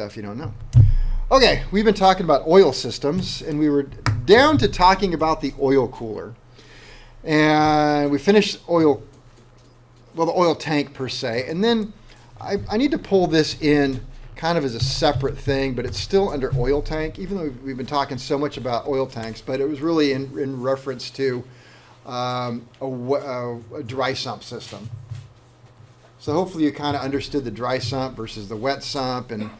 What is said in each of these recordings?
Stuff you don't know. Okay, we've been talking about oil systems, and we were down to talking about the oil cooler. And we finished the oil tank per se. And then I need to pull this in kind of as a separate thing, but it's still under oil tank, even though we've been talking so much about oil tanks, but it was really in reference to a dry sump system. So hopefully you kind of understood the dry sump versus the wet sump, and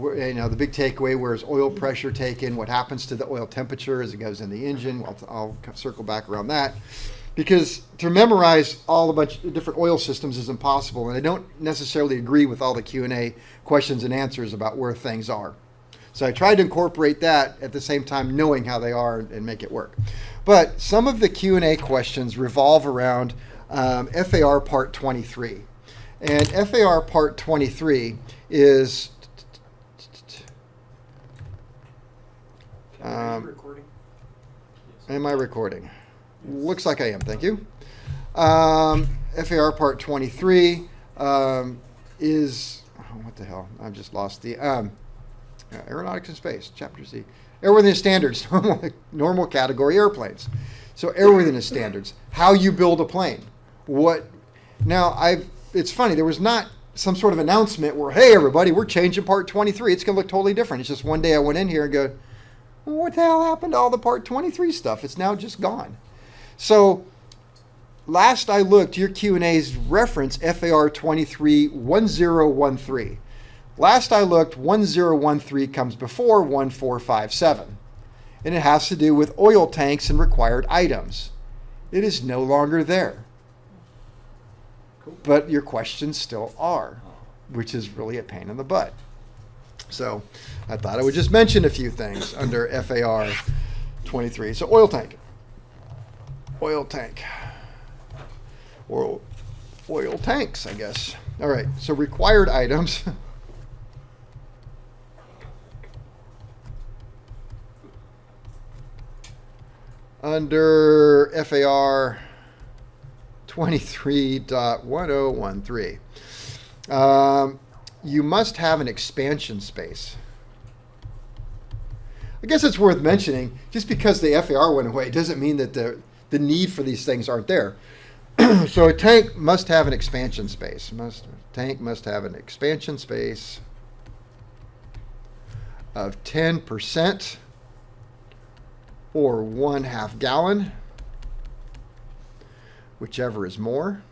the big takeaway, where is oil pressure taken, what happens to the oil temperature as it goes in the engine. I'll circle back around that, because to memorize all a bunch of different oil systems is impossible, and I don't necessarily agree with all the Q&A questions and answers about where things are. So I tried to incorporate that at the same time knowing how they are and make it work. But some of the Q&A questions revolve around FAR Part 23. And FAR Part 23 is... recording? Am I recording? Yes. Looks like I am, thank you. FAR Part 23 is, what the hell? I've just lost the, Aeronautics and Space, Chapter C. Airworthiness Standards, normal category airplanes. So airworthiness standards, how you build a plane. It's funny, there was not some sort of announcement where, hey everybody, we're changing Part 23. It's going to look totally different. It's just one day I went in here and go, what the hell happened to all the Part 23 stuff? It's now just gone. So last I looked, your Q&A's reference FAR 231013. Last I looked, 1013 comes before 1457. And it has to do with oil tanks and required items. It is no longer there. Cool. But your questions still are, which is really a pain in the butt. So I thought I would just mention a few things under FAR 23. So oil tank. Oil tanks, I guess. All right, so required items. Under FAR 23.1013. You must have an expansion space. I guess it's worth mentioning, just because the FAR went away doesn't mean that the need for these things aren't there. So a tank must have an expansion space. Tank must have an expansion space of 10% or 1/2 gallon, whichever is more.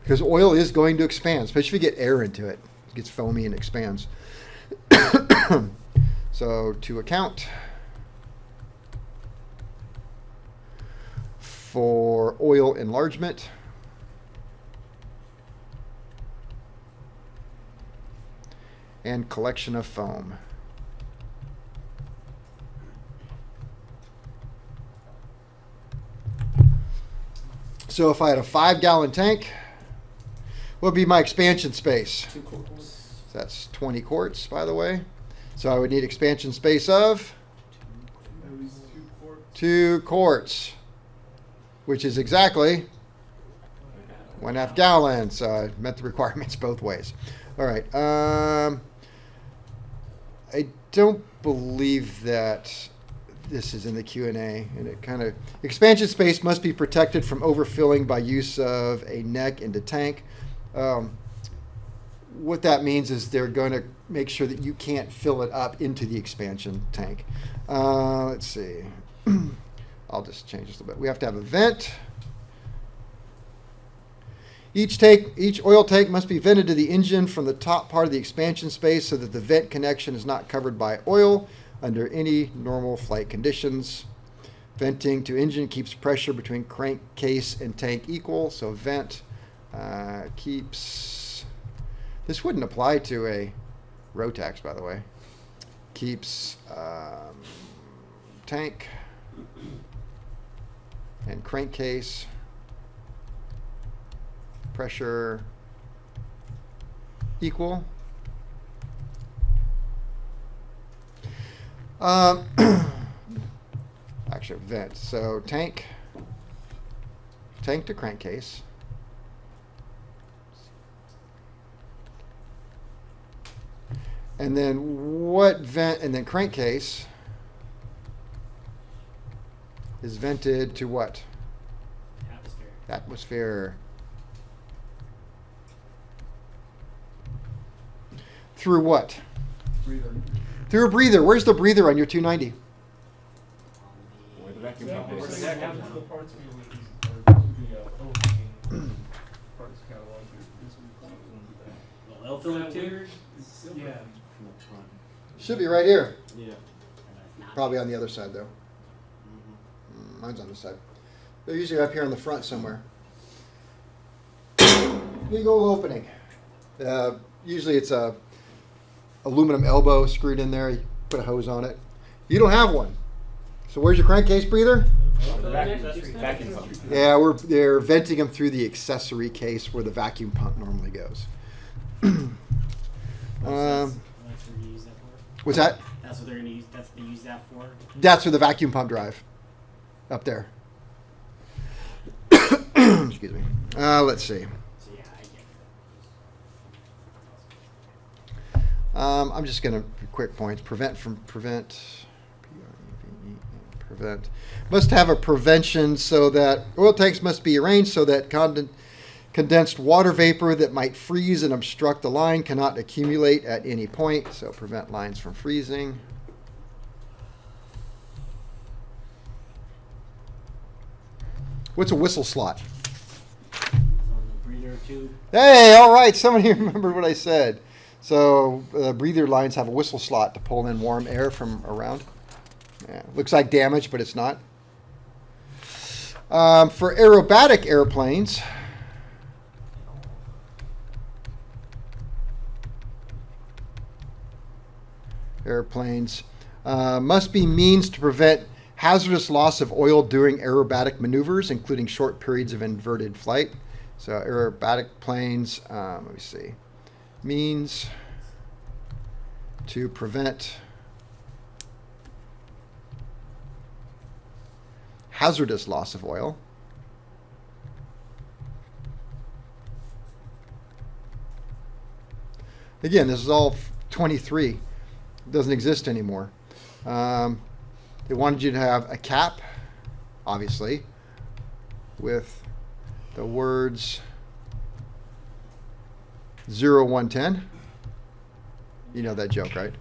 Because oil is going to expand, especially if you get air into it. It gets foamy and expands. So to account for oil enlargement, and collection of foam. So if I had a 5-gallon tank, what would be my expansion space? 2 quarts. That's 20 quarts, by the way. So I would need expansion space of 2 quarts, which is exactly 1/2 gallon. So I met the requirements both ways. All right. I don't believe that this is in the Q&A, and it kind of, expansion space must be protected from overfilling by use of a neck into tank. What that means is they're going to make sure that you can't fill it up into the expansion tank. Let's see. I'll just change this a little bit. We have to have a vent. Each oil tank must be vented to the engine from the top part of the expansion space so that the vent connection is not covered by oil under any normal flight conditions. Venting to engine keeps pressure between crankcase and tank equal, so vent keeps, this wouldn't apply to a Rotax, by the way, keeps tank and crankcase pressure equal. Actually, vent. So tank to crankcase And then what vent, and then crankcase is vented to what? Atmosphere. Atmosphere. Through what? Breather. Through a breather. Where's the breather on your 290? Where the vacuum Yeah, pump where is. the parts wheel is, or the overhanging parts catalog. The oil filter too? Yeah. Should be right here. Yeah. Probably on the other side, though. Mine's on this side. They're usually up here on the front somewhere. Big old opening. Usually it's a aluminum elbow screwed in there. You put a hose on it. You don't have one. So where's your crankcase breather? Vacuum pump. Yeah, they're venting them through the accessory case where the vacuum pump normally goes. That's what you use that for? What's that? That's what they're going to use. That's what they use that for? That's where the vacuum pump drive. Up there. Excuse me. Let's see. So yeah, I get it. I'm just going to quick points. Prevent. Must have a prevention so that oil tanks must be arranged so that condensed water vapor that might freeze and obstruct the line cannot accumulate at any point. So prevent lines from freezing. What's a whistle slot? It's on the breather tube. Hey, all right. Somebody remembered what I said. So breather lines have a whistle slot to pull in warm air from around. Yeah, looks like damage, but it's not. For aerobatic airplanes, must be means to prevent hazardous loss of oil during aerobatic maneuvers, including short periods of inverted flight. So aerobatic planes, let me see, means to prevent hazardous loss of oil. Again, this is all 23. It doesn't exist anymore. They wanted you to have a cap, obviously, with the words 0110. You know that joke, right?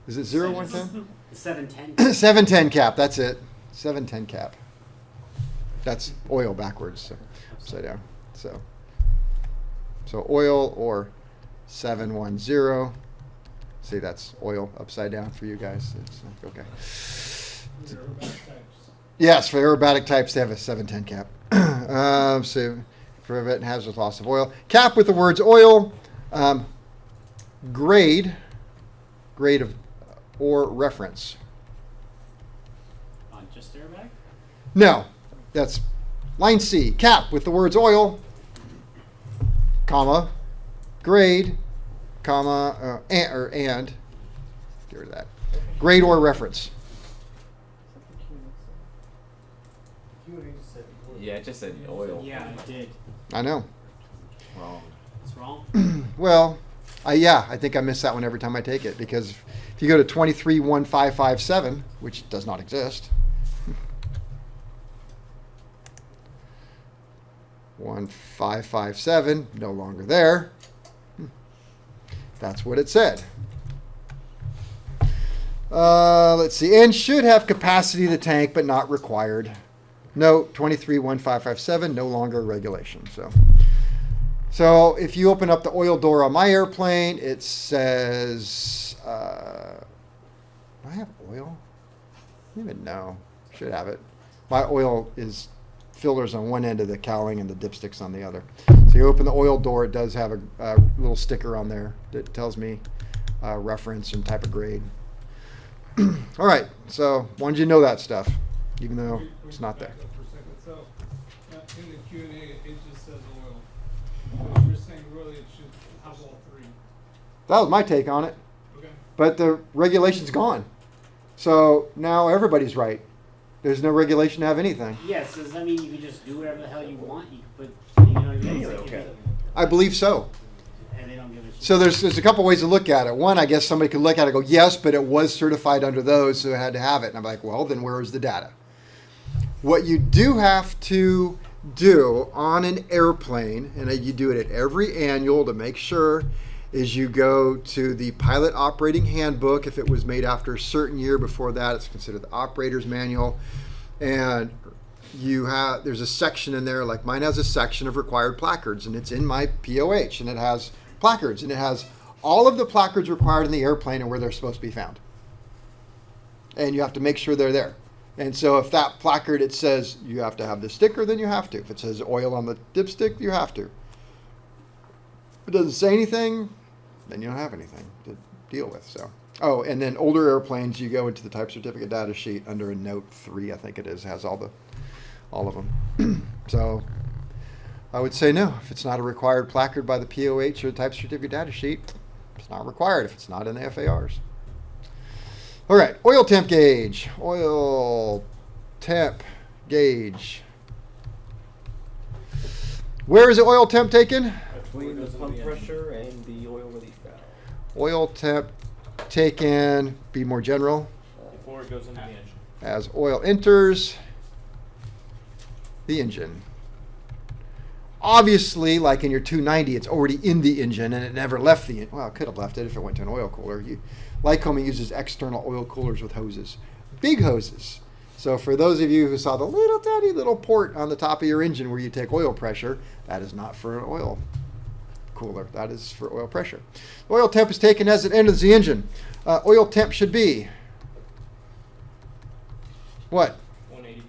Is it 0110? The 710. 710 cap, that's it. 710 cap. That's oil backwards, so upside down. So oil or 710. See, that's oil upside down for you guys. It's okay. Yes, for aerobatic types, they have a 710 cap. So prevent hazardous loss of oil. Cap with the words oil, grade of or reference. On just airbag? No, that's line C. Cap with the words oil, comma, grade, comma, and. Get rid of that. Grade or reference. Yeah, it just said oil. Yeah, it did. I know. Wrong. It's wrong. Well, I think I miss that one every time I take it because if you go to 231557, which does not exist, 1557, no longer there. That's what it said. Let's see. And should have capacity of the tank, but not required. Note 231557, no longer a regulation. So if you open up the oil door on my airplane, it says, do I have oil? I don't even know. Should have it. My oil is fillers on one end of the cowling and the dipsticks on the other. So you open the oil door, it does have a little sticker on there that tells me reference and type of grade. All right, so wanted you to know that stuff, even though it's not there. So, in the Q&A, it just says oil. But you're saying really it should have all three. That was my take on it. Okay. But the regulation's gone. So now everybody's right. There's no regulation to have anything. Yes, does that mean you can just do whatever the hell you want? You can put, you know what I mean? Okay. I believe so. And they don't give a shit. So there's a couple ways to look at it. One, I guess somebody could look at it and go, yes, but it was certified under those, so it had to have it. And I'm like, well, then where is the data? What you do have to do on an airplane, and you do it at every annual to make sure, is you go to the pilot operating handbook. If it was made after a certain year, before that it's considered the operator's manual. And there's a section in there, like mine has a section of required placards, and it's in my POH, and it has placards, and it has all of the placards required in the airplane and where they're supposed to be found. And you have to make sure they're there. And so if that placard, it says you have to have the sticker, then you have to. If it says oil on the dipstick, you have to. If it doesn't say anything, then you don't have anything to deal with. So, oh, and then older airplanes, you go into the type certificate data sheet under a note 3, I think it is, has all of them. So I would say no. If it's not a required placard by the POH or the type certificate data sheet, it's not required if it's not in the FARs. All right, oil temp gauge. Oil temp gauge. Where is the oil temp taken? Between the pump pressure and the oil relief valve. Oil temp taken, be more general, Before it goes into the engine. as oil enters the engine. Obviously, like in your 290, it's already in the engine and it never left the engine. Well, it could have left it if it went to an oil cooler. Lycoming uses external oil coolers with hoses, big hoses. So for those of you who saw the little tiny little port on the top of your engine where you take oil pressure, that is not for an oil cooler. That is for oil pressure. Oil temp is taken as it enters the engine. Oil temp should be what? 180.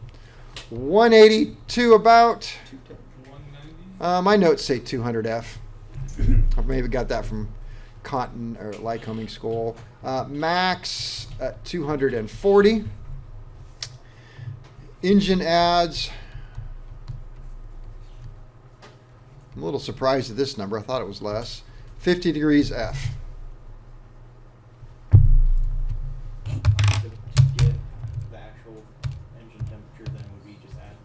180 to about. 190? My notes say 200F. I've maybe got that from Conton or Lycoming School. Max at 240. Engine adds. I'm a little surprised at this number. I thought it was less. 50 degrees F. To get the actual engine temperature, then would we just add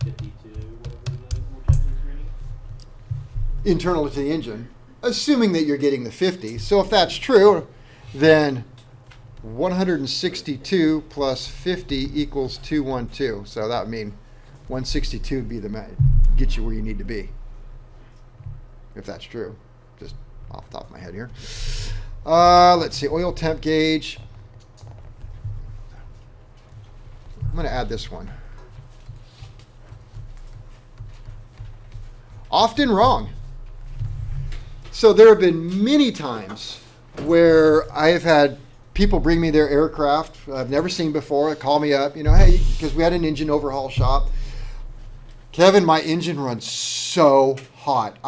50 to whatever the vortex is reading? Internal to the engine, assuming that you're getting the 50. So if that's true, then 162 plus 50 equals 212. So that would mean 162 would be get you where you need to be. If that's true, just off the top of my head here. Let's see, oil temp gauge. I'm going to add this one. Often wrong. So there have been many times where I have had people bring me their aircraft I've never seen before, call me up, hey, because we had an engine overhaul shop. Kevin, my engine runs so hot.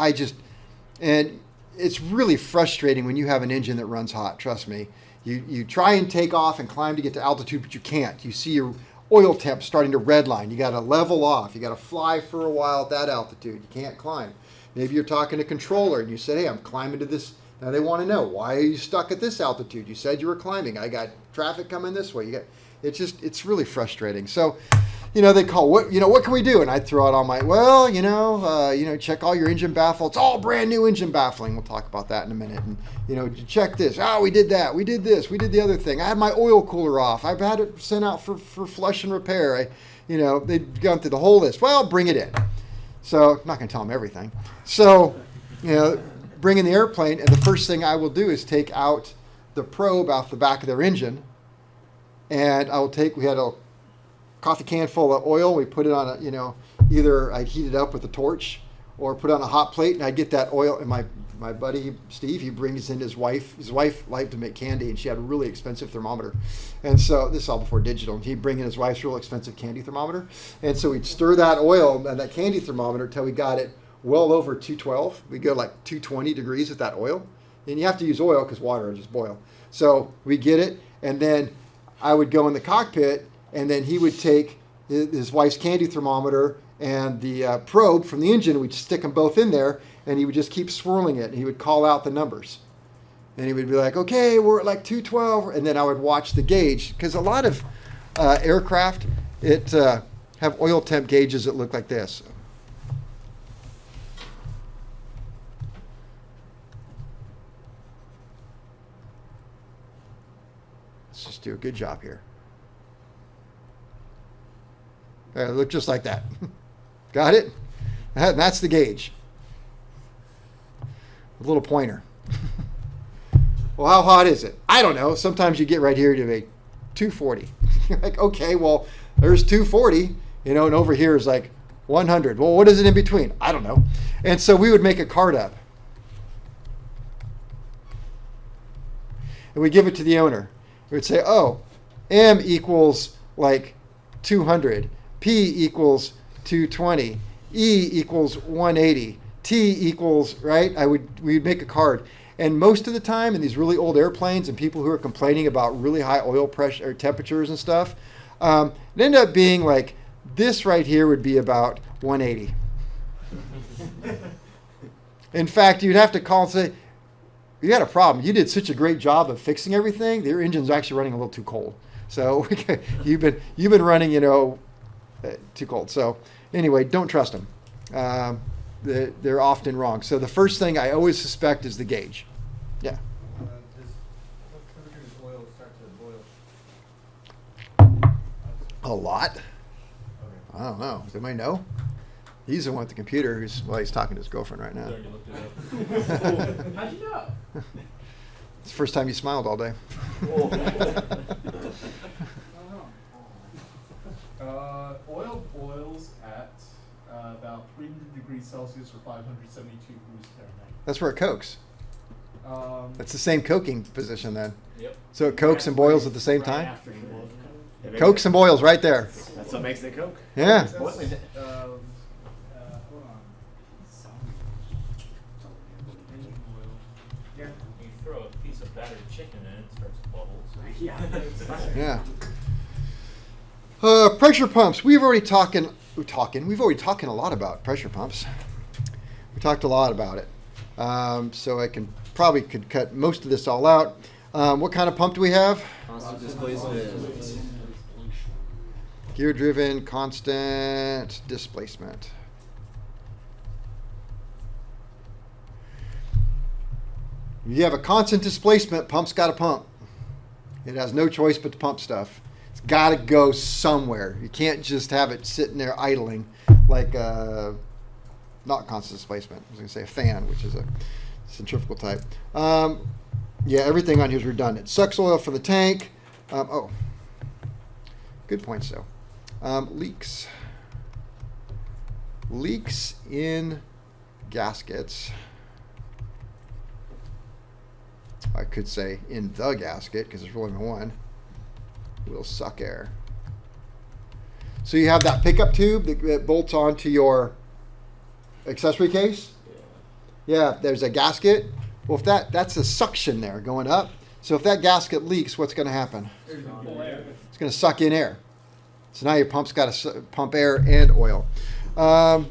And it's really frustrating when you have an engine that runs hot, trust me. You try and take off and climb to get to altitude, but you can't. You see your oil temp starting to redline. You got to level off. You got to fly for a while at that altitude. You can't climb. Maybe you're talking to controller and you said, hey, I'm climbing to this. Now they want to know, why are you stuck at this altitude? You said you were climbing. I got traffic coming this way. It's really frustrating. So, they call, what can we do? And I'd throw out all my, check all your engine baffle. It's all brand new engine baffling. We'll talk about that in a minute. And, check this. Oh, we did that. We did this. We did the other thing. I had my oil cooler off. I've had it sent out for flush and repair. They'd gone through the whole list. Well, bring it in. So I'm not going to tell them everything. So, bring in the airplane, and the first thing I will do is take out the probe off the back of their engine, and we had a coffee can full of oil. We put it on either I'd heat it up with a torch or put it on a hot plate, and I'd get that oil. And my buddy Steve, he brings in his wife. His wife liked to make candy, and she had a really expensive thermometer. And so this is all before digital. He'd bring in his wife's real expensive candy thermometer, and so we'd stir that oil and that candy thermometer till we got it well over 212. We go like 220 degrees with that oil, and you have to use oil because water will just boil. So we get it, and then I would go in the cockpit, and then he would take his wife's candy thermometer and the probe from the engine. We'd stick them both in there, and he would just keep swirling it, and he would call out the numbers. And he would be like, okay, we're at like 212. And then I would watch the gauge, because a lot of aircraft, have oil temp gauges that look like this. just do a good job here. There, look just like that. Got it? That's the gauge. A little pointer. Well, how hot is it? I don't know. Sometimes you get right here to a 240. You're like, okay, well, there's 240, and over here is like 100. Well, what is it in between? I don't know. And so we would make a card up. And we give it to the owner. We would say, oh, M equals like 200. P equals 220. E equals 180. T equals, right? We'd make a card. And most of the time in these really old airplanes and people who are complaining about really high oil pressure or temperatures and stuff, it ended up being like this right here would be about 180. In fact, you'd have to call and say, you had a problem. You did such a great job of fixing everything. Your engine's actually running a little too cold. So you've been running, too cold. So anyway, don't trust them. They're often wrong. So the first thing I always suspect is the gauge. Yeah. What temperature does oil start to boil? A lot. Okay. I don't know. Does anybody know? He's the one with the computer he's talking to his girlfriend right now. Already looked it up. How'd you know? It's the first time you smiled all day. Oil boils at about 300 degrees Celsius or 572 degrees Fahrenheit. That's where it cokes. That's the same coking position then. Yep. So it cokes and boils at the same Right time? after you boil it. Cokes and boils right there. That's what makes it Coke. Yeah. That's, hold on. Engine oil. Yeah. You throw a piece of battered chicken in, it starts to bubble. So Yeah. Yeah. Pressure pumps. We've already talking a lot about pressure pumps. We talked a lot about it. So I probably could cut most of this all out. What kind of pump do we have? Constant displacement. Gear driven, constant displacement. You have a constant displacement, pump's got to pump. It has no choice but to pump stuff. It's got to go somewhere. You can't just have it sitting there idling like not constant displacement. I was going to say a fan, which is a centrifugal type. Yeah, everything on here is redundant. Sucks oil from the tank. Good points, though. Leaks. Leaks in gaskets. I could say in the gasket because there's really only one. Will suck air. So you have that pickup tube that bolts onto your accessory case. Yeah, there's a gasket. Well, if that's a suction there going up. So if that gasket leaks, what's going to happen? It's going to suck in air. So now your pump's got to pump air and oil. The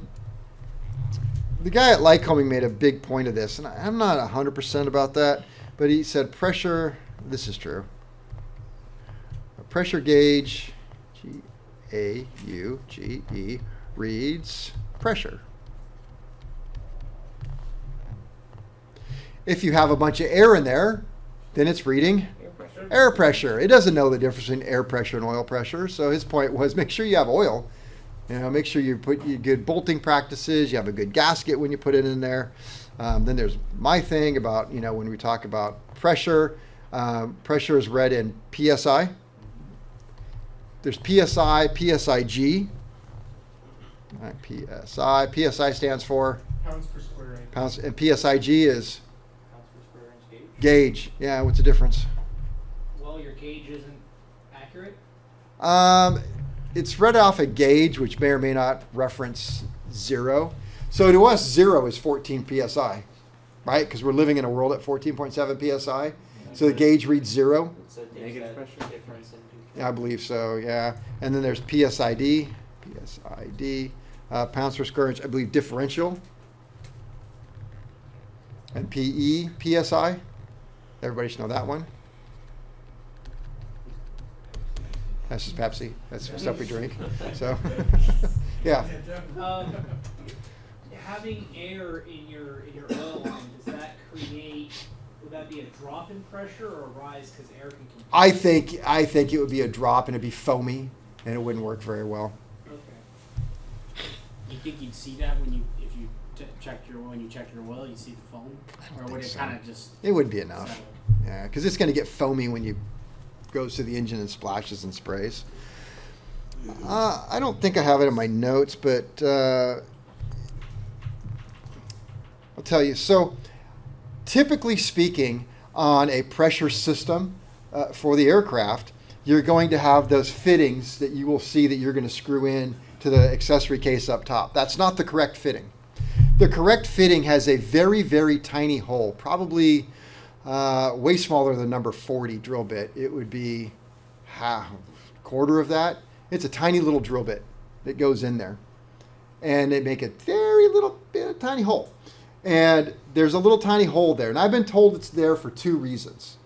guy at Lycoming made a big point of this, and I'm not 100% about that, but he said pressure, this is true. A pressure gauge, G-A-U-G-E, reads pressure. If you have a bunch of air in there, then it's reading air pressure. It doesn't know the difference between air pressure and oil pressure. So his point was make sure you have oil. Make sure you put your good bolting practices. You have a good gasket when you put it in there. Then there's my thing about, when we talk about pressure, pressure is read in PSI. There's PSI, PSIG. All right, PSI. PSI stands for? Pounds per square inch. Pounds. And PSIG is? Pounds per square inch gauge. Gauge. Yeah, what's the difference? Well, your gauge isn't accurate. It's read off a gauge, which may or may not reference 0. So to us, 0 is 14 psi, right? Because we're living in a world at 14.7 psi. So the gauge reads 0. It's a Negative pressure. difference in Yeah, I believe so, yeah. And then there's PSID, pounds per square inch, I believe differential. And PE, PSI. Everybody should know that one. That's just Pepsi. That's stuff we drink. So, yeah. Having air in your oil line, does that create? Would that that be a drop in pressure or a rise because air can compress? I think it would be a drop and it'd be foamy and it wouldn't work very well. Okay. You think you'd see that when you checked your oil, you see the foam, or would think it so. kind of just It would be enough. settle? Yeah, because it's going to get foamy when you goes to the engine and splashes and sprays. I don't think I have it in my notes, but I'll tell you. So, typically speaking, on a pressure system for the aircraft, you're going to have those fittings that you will see that you're going to screw in to the accessory case up top. That's not the correct fitting. The correct fitting has a very, very tiny hole, probably way smaller than number 40 drill bit. It would be half, quarter of that. It's a tiny little drill bit that goes in there. And they make a very little bit, tiny hole. And there's a little tiny hole there. And I've been told it's there for two reasons.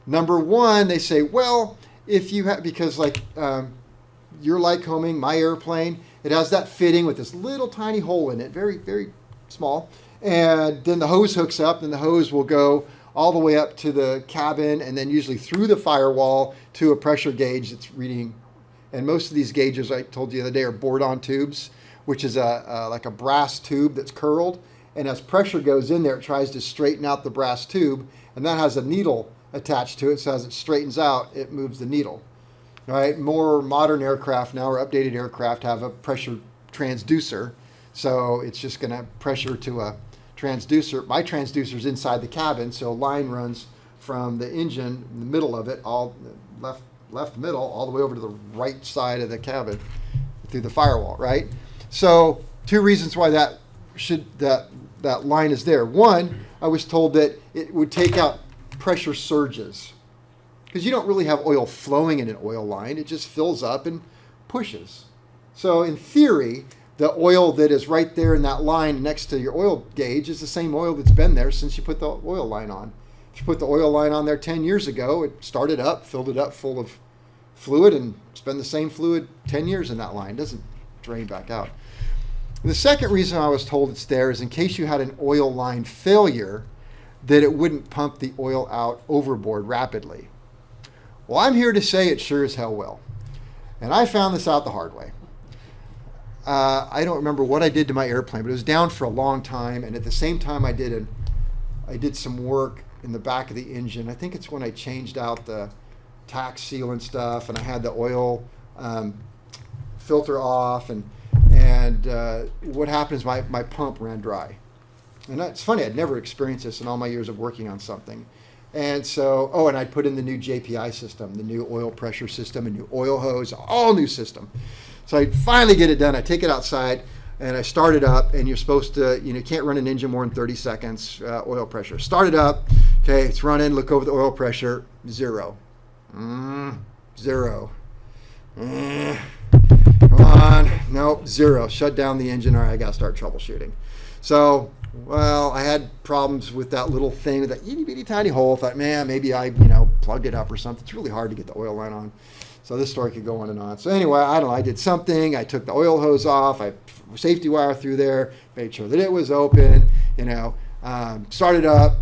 Number one, they say, well, if you have, because like your Lycoming, my airplane, it has that fitting with this little tiny hole in it, very, very small. And then the hose hooks up, and the hose will go all the way up to the cabin and then usually through the firewall to a pressure gauge that's reading. And most of these gauges, I told you the other day, are board-on tubes, which is like a brass tube that's curled. And as pressure goes in there, it tries to straighten out the brass tube, and that has a needle attached to it. So as it straightens out, it moves the needle. All right, more modern aircraft now, or updated aircraft, have a pressure transducer. So it's just going to pressure to a transducer. My transducer's inside the cabin, so a line runs from the engine, in the middle of it, all left middle, all the way over to the right side of the cabin through the firewall, right? So two reasons why that line is there. One, I was told that it would take out pressure surges, because you don't really have oil flowing in an oil line. It just fills up and pushes. So in theory, the oil that is right there in that line next to your oil gauge is the same oil that's been there since you put the oil line on. If you put the oil line on there 10 years ago, it started up, filled it up full of fluid, and it's been the same fluid 10 years in that line. It doesn't drain back out. The second reason I was told it's there is in case you had an oil line failure, that it wouldn't pump the oil out overboard rapidly. Well, I'm here to say it sure as hell will. And I found this out the hard way. I don't remember what I did to my airplane, but it was down for a long time. And at the same time, I did some work in the back of the engine. I think it's when I changed out the tack seal and stuff, and I had the oil filter off, and what happened is my pump ran dry. And it's funny, I'd never experienced this in all my years of working on something. And so, and I'd put in the new JPI system, the new oil pressure system, a new oil hose, all new system. So I finally get it done. I take it outside and I start it up, and you're supposed to, you can't run an engine more than 30 seconds, oil pressure. Start it up, okay, it's running, look over the oil pressure, 0. 0. Come on, nope, 0. Shut down the engine, all right, I gotta start troubleshooting. So, well, I had problems with that little thing, with that itty bitty tiny hole. Thought, man, maybe I, plugged it up or something. It's really hard to get the oil line on. So this story could go on and on. So anyway, I don't know, I did something. I took the oil hose off. I safety wire through there, made sure that it was open, started up,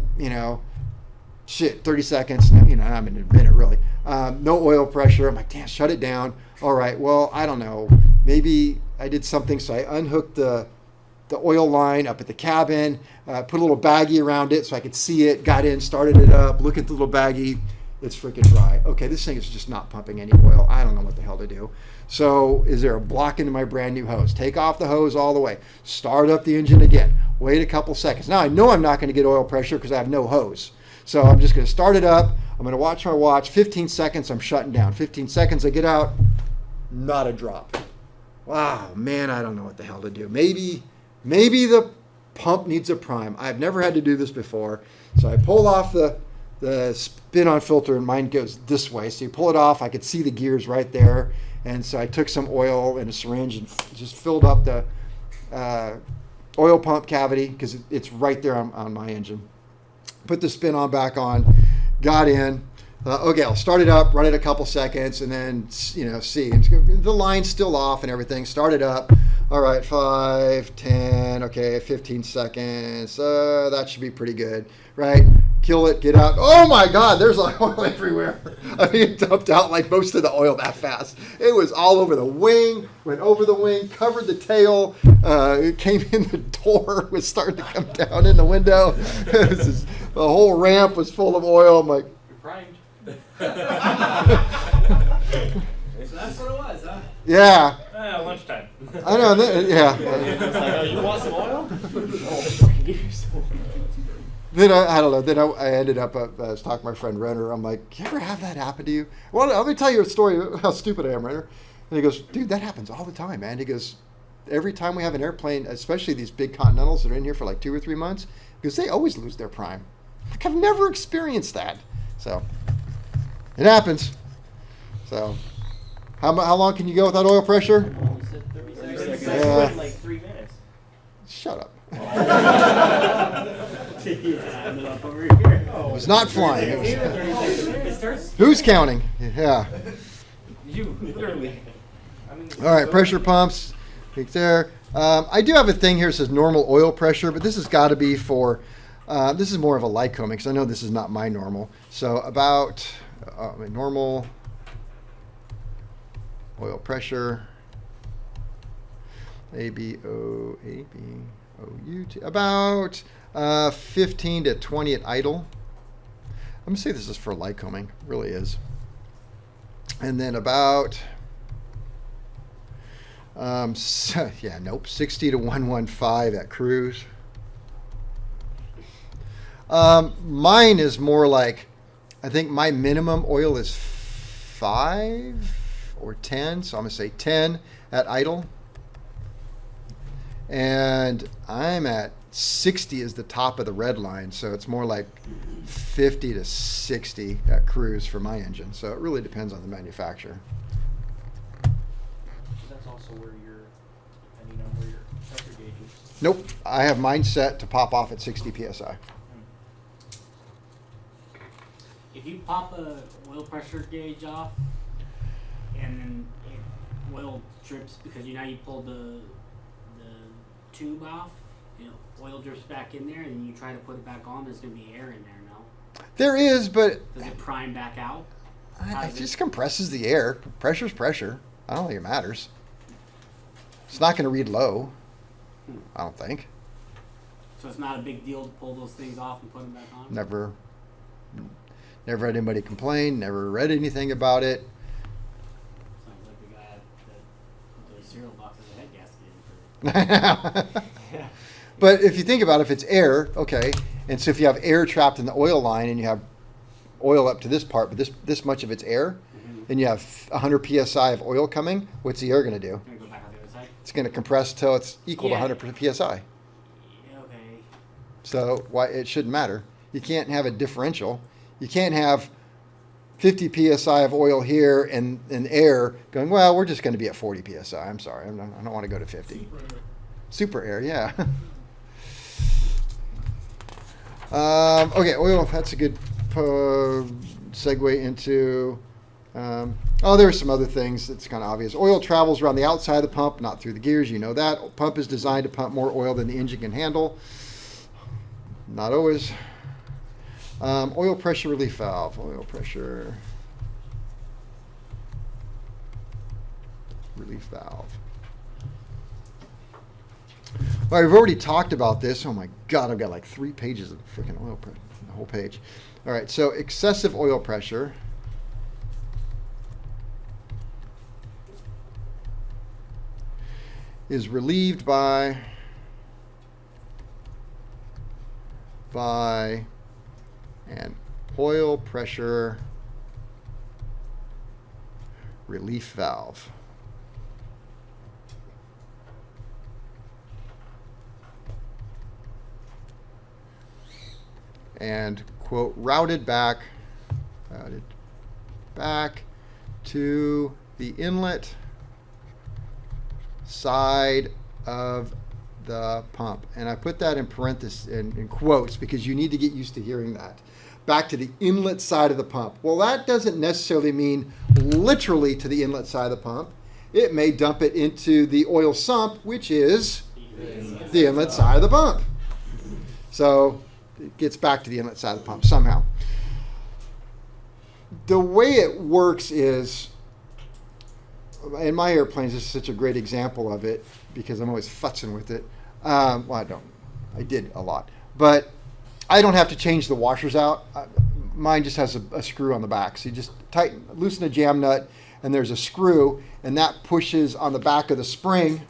30 seconds, I'm in a minute really. No oil pressure. I'm like, damn, shut it down. All right, well, I don't know. Maybe I did something. So I unhooked the oil line up at the cabin, put a little baggie around it so I could see it, got in, started it up, look at the little baggie. It's freaking dry. Okay, this thing is just not pumping any oil. I don't know what the hell to do. So is there a block into my brand new hose? Take off the hose all the way. Start up the engine again. Wait a couple seconds. Now I know I'm not going to get oil pressure because I have no hose. So I'm just going to start it up. I'm going to watch my watch. 15 seconds, I'm shutting down. 15 seconds, I get out. Not a drop. Wow, man, I don't know what the hell to do. Maybe the pump needs a prime. I've never had to do this before. So I pull off the spin-on filter, and mine goes this way. So you pull it off. I could see the gears right there. And so I took some oil in a syringe and just filled up the oil pump cavity because it's right there on my engine. Put the spin-on back on, got in. Okay, I'll start it up, run it a couple seconds, and then, see. The line's still off and everything. Start it up. All right, 5, 10, okay, 15 seconds. That should be pretty good, right? kill it, get out. Oh my God, there's like oil everywhere. I mean, it dumped out like most of the oil that fast. It was all over the wing, went over the wing, covered the tail, it came in the door, was starting to come down in the window. The whole ramp was full of oil. I'm like, You're primed. So that's what it was, huh? yeah. Lunchtime. I know, yeah. It's like, oh, you want some oil? Oh, I can give you some oil. Then I don't know. Then I ended up, I was talking to my friend Renner. I'm like, you ever have that happen to you? Well, let me tell you a story of how stupid I am, Renner. And he goes, dude, that happens all the time, man. He goes, every time we have an airplane, especially these big Continentals that are in here for like 2 or 3 months, because they always lose their prime. Like, I've never experienced that. So it happens. So how long can you go without oil pressure? You said 30 seconds. Yeah. In like 3 minutes. Shut up. Yeah, I'm up over here. It was not flying. It was, It starts. who's counting? Yeah. You, literally. I mean, All right, pressure pumps. Peek there. I do have a thing here that says normal oil pressure, but this has got to be for, this is more of a Lycoming, because I know this is not my normal. So about normal oil pressure, ABOUT, about 15 to 20 at idle. I'm going to say this is for Lycoming, really is. And then about 60 to 115 at cruise. Mine is more like, I think my minimum oil is 5 or 10, so I'm gonna say 10 at idle. And I'm at 60 is the top of the red line, so it's more like 50 to 60 at cruise for my engine. So it really depends on the manufacturer. that's also where you're, depending on where your pressure gauge is. Nope, I have mine set to pop off at 60 psi. If you pop a oil pressure gauge off, and then oil drips because you pulled the tube off, oil drips back in there, and you try to put it back on. There's gonna be air in there. No, There is, but does it prime back out? it just compresses the air. Pressure's pressure. I don't think it matters. It's not going to read low. I don't think. So it's not a big deal to pull those things off and put them back on. Never had anybody complain. Never read anything about it. Sounds like the guy that put those cereal boxes of head gasket in for. But if you think about it, if it's air, okay, and so if you have air trapped in the oil line and you have oil up to this part, but this much of it's air, and you have 100 psi of oil coming, what's the air going to do? Gonna go back on the other side. It's going to compress till it's equal to 100 psi. Yeah, okay. So why it shouldn't matter. You can't have a differential. You can't have 50 psi of oil here and air going, well, we're just going to be at 40 psi. I'm sorry. I don't want to go to 50. Super air, yeah. Okay, oil, that's a good segue into, there's some other things that's kind of obvious. Oil travels around the outside of the pump, not through the gears. You know that. Pump is designed to pump more oil than the engine can handle. Not always. Oil pressure relief valve. Oil pressure relief valve. All right, we've already talked about this. Oh my God, I've got like 3 pages of freaking oil pressure, the whole page. All right, so excessive oil pressure is relieved by an oil pressure relief valve. And quote, routed back to the inlet side of the pump. And I put that in parentheses, in quotes, because you need to get used to hearing that. Back to the inlet side of the pump. Well, that doesn't necessarily mean literally to the inlet side of the pump. It may dump it into the oil sump, which is the inlet side of the pump. So it gets back to the inlet side of the pump somehow. The way it works is, in my airplanes, this is such a great example of it because I'm always futzing with it. Well, I did a lot, but I don't have to change the washers out. Mine just has a screw on the back. So you just loosen a jam nut, and there's a screw, and that pushes on the back of the spring,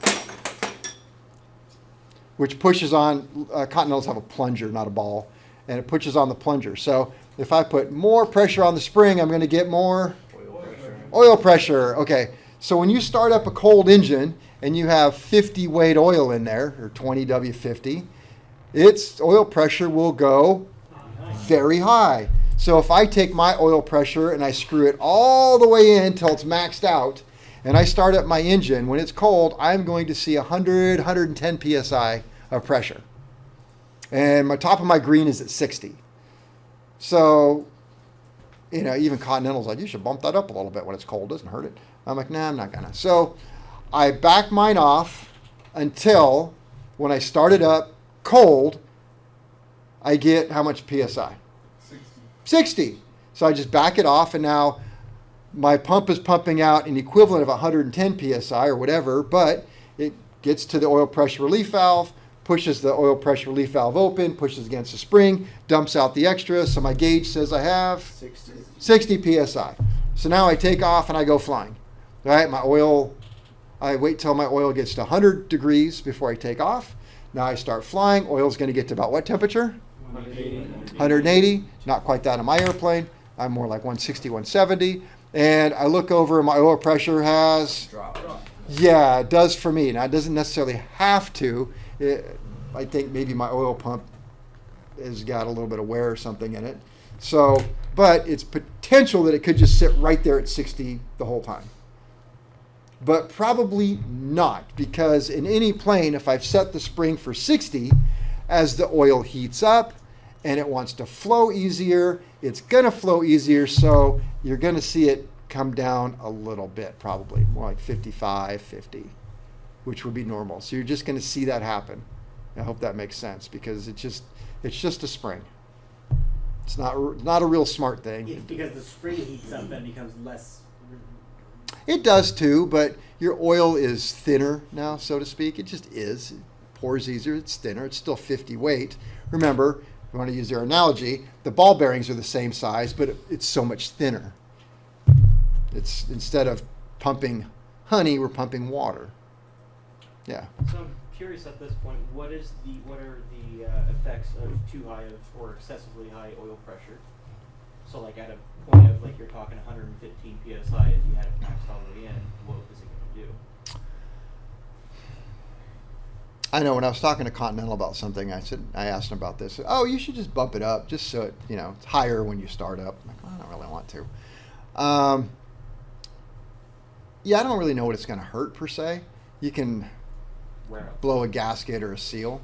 which pushes on, Continentals have a plunger, not a ball, and it pushes on the plunger. So if I put more pressure on the spring, I'm going to get more oil pressure. Okay, so when you start up a cold engine and you have 50 weight oil in there, or 20 W50, its oil pressure will go very high. So if I take my oil pressure and I screw it all the way in until it's maxed out, and I start up my engine, when it's cold, I'm going to see 100, 110 PSI of pressure. And my top of my green is at 60. So, even Continental's like, you should bump that up a little bit when it's cold. Doesn't hurt it. I'm like, nah, I'm not gonna. So I back mine off until when I start it up cold, I get how much PSI? 60. So I just back it off, and now my pump is pumping out an equivalent of 110 PSI or whatever, but it gets to the oil pressure relief valve, pushes the oil pressure relief valve open, pushes against the spring, dumps out the extra. So my gauge says I have 60 PSI. So now I take off and I go flying. All right, I wait till my oil gets to 100 degrees before I take off. Now I start flying. Oil's going to get to about what temperature? 180. Not quite that on my airplane. I'm more like 160, 170. And I look over and my oil pressure has dropped. Yeah, it does for me. Now it doesn't necessarily have to. I think maybe my oil pump has got a little bit of wear or something in it. So, but it's potential that it could just sit right there at 60 the whole time. But probably not, because in any plane, if I've set the spring for 60, as the oil heats up and it wants to flow easier, it's going to flow easier, so you're going to see it come down a little bit, probably more like 55, 50, which would be normal. So you're just going to see that happen. I hope that makes sense, because it's just a spring. It's not a real smart thing. Because the spring heats up and becomes less. It does too, but your oil is thinner now, so to speak. It just is. It pours easier. It's thinner. It's still 50 weight. Remember, if you want to use their analogy, the ball bearings are the same size, but it's so much thinner. It's, instead of pumping honey, we're pumping water. Yeah. So I'm curious at this point, what are the effects of too high or excessively high oil pressure? So like at a point of like you're talking 115 psi, if you had it maxed all the way in, what is it going to do? I know when I was talking to Continental about something, I asked them about this. Oh, you should just bump it up, just so it's higher when you start up. I'm like, well, I don't really want to. Yeah, I don't really know what it's going to hurt per se. You can blow a gasket or a seal.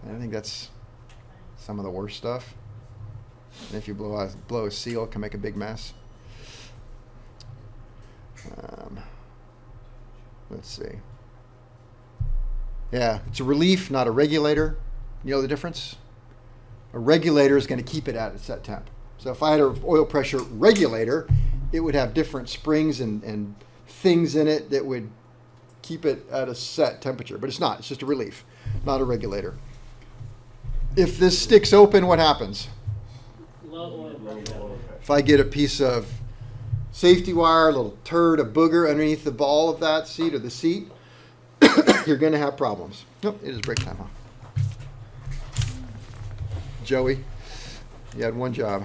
I think that's some of the worst stuff. And if you blow a seal, it can make a big mess. Let's see. Yeah, it's a relief, not a regulator. You know the difference? A regulator is going to keep it at a set temp. So if I had an oil pressure regulator, it would have different springs and things in it that would keep it at a set temperature. But it's not. It's just a relief, not a regulator. If this sticks open, what happens? If I get a piece of safety wire, a little turd, a booger underneath the ball of that seat or the seat, you're going to have problems. Nope, it is break time, huh? Joey, you had one job.